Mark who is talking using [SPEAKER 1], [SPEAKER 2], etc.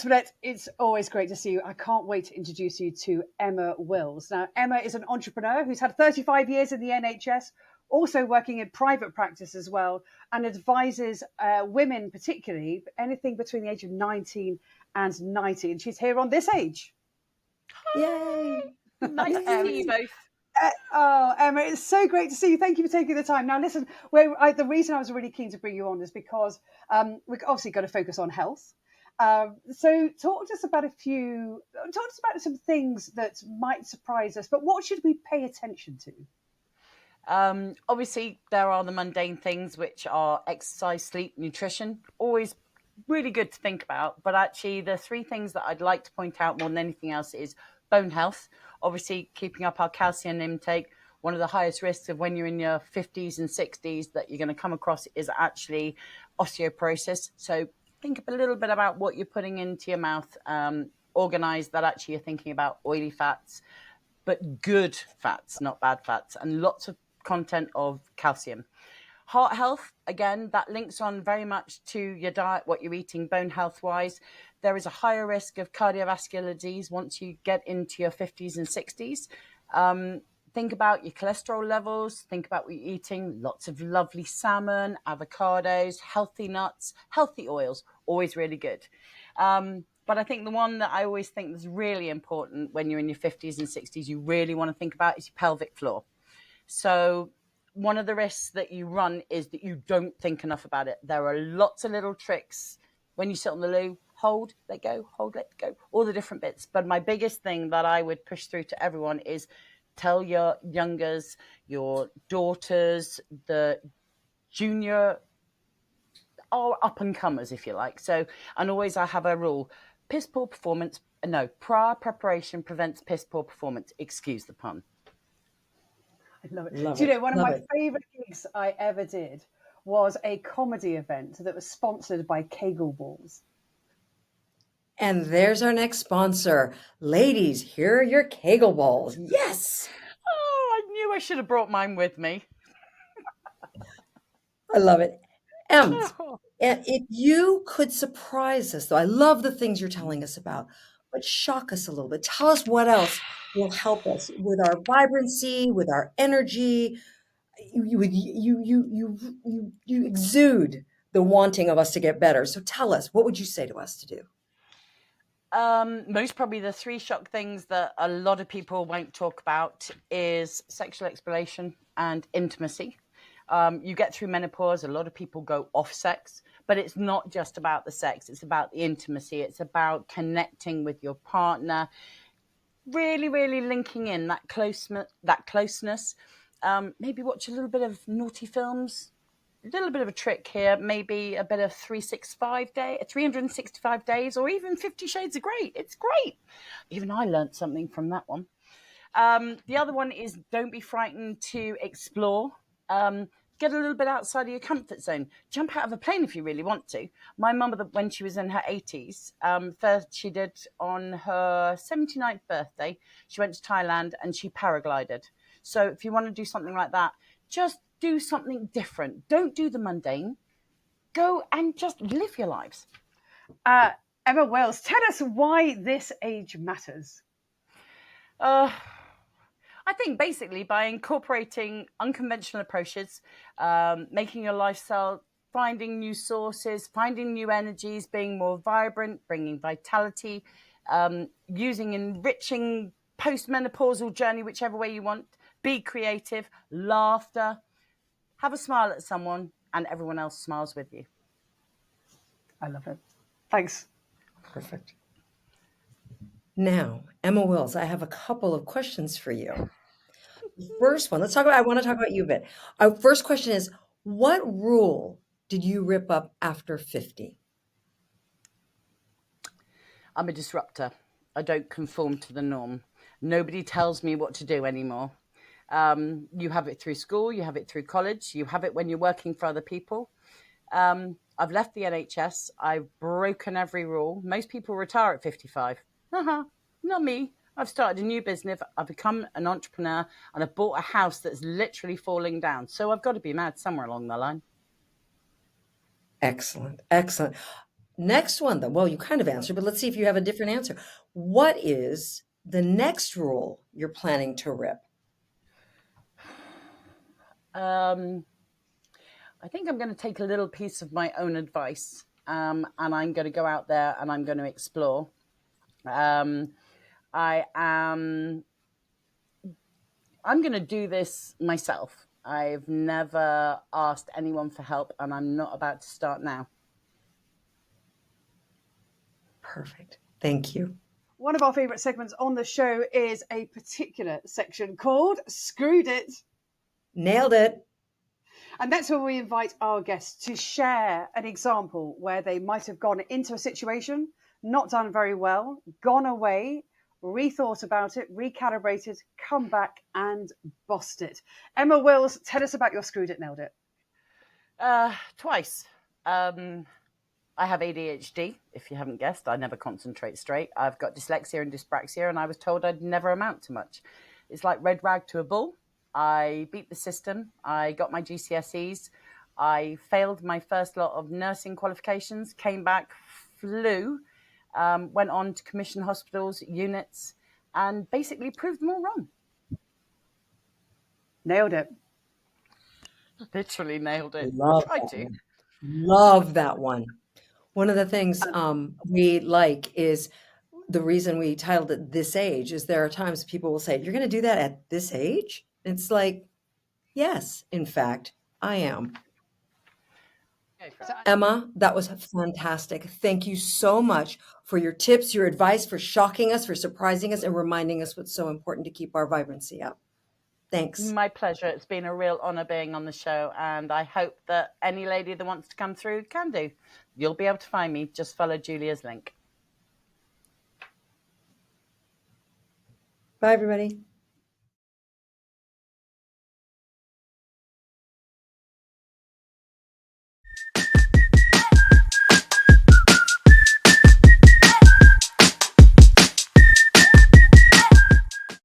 [SPEAKER 1] Antoinette, it's always great to see you. I can't wait to introduce you to Emma Wills. Now, Emma is an entrepreneur who's had 35 years in the NHS, also working in private practice as well, and advises women, particularly anything between the age of 19 and 90. And she's here on this age.
[SPEAKER 2] Yay!
[SPEAKER 3] Nice to see you both.
[SPEAKER 1] Emma, it's so great to see you. Thank you for taking the time. Now, listen, the reason I was really keen to bring you on is because we've obviously got to focus on health. So talk to us about some things that might surprise us, but what should we pay attention to?
[SPEAKER 3] Obviously, there are the mundane things, which are exercise, sleep, nutrition, always really good to think about. But actually, the three things that I'd like to point out more than anything else is bone health. Obviously, keeping up our calcium intake. One of the highest risks of when you're in your 50s and 60s that you're going to come across is actually osteoporosis. So think a little bit about what you're putting into your mouth. Organize that actually you're thinking about oily fats, but good fats, not bad fats, and lots of content of calcium. Heart health, again, that links on very much to your diet, what you're eating, bone health wise. There is a higher risk of cardiovascular disease once you get into your 50s and 60s. Think about your cholesterol levels. Think about what you're eating. Lots of lovely salmon, avocados, healthy nuts, healthy oils, always really good. But I think the one that I always think is really important when you're in your 50s and 60s, you really want to think about is your pelvic floor. So one of the risks that you run is that you don't think enough about it. There are lots of little tricks when you sit on the loo. Hold, let go, hold, let go, all the different bits. But my biggest thing that I would push through to everyone is tell your youngers, your daughters, the junior or up and comers, if you like. So, and always I have a rule: prior preparation prevents piss poor performance. Excuse the pun.
[SPEAKER 1] I love it. Do you know, one of my favourite gigs I ever did was a comedy event that was sponsored by Kegel Balls.
[SPEAKER 2] And there's our next sponsor. Ladies, here are your Kegel balls. Yes!
[SPEAKER 3] Oh, I knew I should have brought mine with me.
[SPEAKER 2] I love it. If you could surprise us, though, I love the things you're telling us about, but shock us a little bit. Tell us what else will help us with our vibrancy, with our energy. You exude the wanting of us to get better. So tell us, what would you say to us to do?
[SPEAKER 3] Most probably the three shock things that a lot of people won't talk about is sexual exploration and intimacy. You get through menopause, a lot of people go off sex, but it's not just about the sex. It's about the intimacy. It's about connecting with your partner, really, really linking in that closeness. Maybe watch a little bit of naughty films. A little bit of a trick here, maybe a bit of 365 days, or even 50 Shades of Grey. It's great. Even I learned something from that one. The other one is don't be frightened to explore. Get a little bit outside of your comfort zone. Jump out of a plane if you really want to. My mum, when she was in her 80s, first she did on her 79th birthday, she went to Thailand and she paraglided. So if you want to do something like that, just do something different. Don't do the mundane. Go and just live your lives.
[SPEAKER 1] Emma Wills, tell us why this age matters.
[SPEAKER 3] I think basically by incorporating unconventional approaches, making your lifestyle, finding new sources, finding new energies, being more vibrant, bringing vitality, using enriching postmenopausal journey, whichever way you want, be creative, laughter, have a smile at someone, and everyone else smiles with you.
[SPEAKER 1] I love it. Thanks.
[SPEAKER 2] Perfect. Now, Emma Wills, I have a couple of questions for you. The first one, I want to talk about you a bit. Our first question is, what rule did you rip up after 50?
[SPEAKER 3] I'm a disruptor. I don't conform to the norm. Nobody tells me what to do anymore. You have it through school, you have it through college, you have it when you're working for other people. I've left the NHS. I've broken every rule. Most people retire at 55. Not me. I've started a new business. I've become an entrepreneur and I've bought a house that's literally falling down. So I've got to be mad somewhere along the line.
[SPEAKER 2] Excellent. Excellent. Next one, though. Well, you kind of answered, but let's see if you have a different answer. What is the next rule you're planning to rip?
[SPEAKER 3] I think I'm going to take a little piece of my own advice, and I'm going to go out there and I'm going to explore. I am. I'm going to do this myself. I've never asked anyone for help, and I'm not about to start now.
[SPEAKER 2] Perfect. Thank you.
[SPEAKER 1] One of our favourite segments on the show is a particular section called Screwed It.
[SPEAKER 2] Nailed it.
[SPEAKER 1] And that's when we invite our guests to share an example where they might have gone into a situation, not done very well, gone away, rethought about it, recalibrated, come back and bossed it. Emma Wills, tell us about your Screwed It, Nailed It.
[SPEAKER 3] Twice. I have ADHD, if you haven't guessed. I never concentrate straight. I've got dyslexia and dyspraxia, and I was told I'd never amount to much. It's like red rag to a bull. I beat the system. I got my GCSEs. I failed my first lot of nursing qualifications, came back, flew, went on to commission hospitals, units, and basically proved them all wrong.
[SPEAKER 1] Nailed it.
[SPEAKER 3] Literally nailed it.
[SPEAKER 2] Love
[SPEAKER 3] Tried
[SPEAKER 2] that
[SPEAKER 3] to.
[SPEAKER 2] one. Love that one. One of the things we like is the reason we titled it This Age is there are times people will say, "You're going to do that at this age?" It's like, yes, in fact, I am. Emma, that was fantastic. Thank you so much for your tips, your advice, for shocking us, for surprising us, and reminding us what's so important to keep our vibrancy up. Thanks.
[SPEAKER 3] My pleasure. It's been a real honor being on the show, and I hope that any lady that wants to come through can do. You'll be able to find me. Just follow Julia's link.
[SPEAKER 2] Bye, everybody.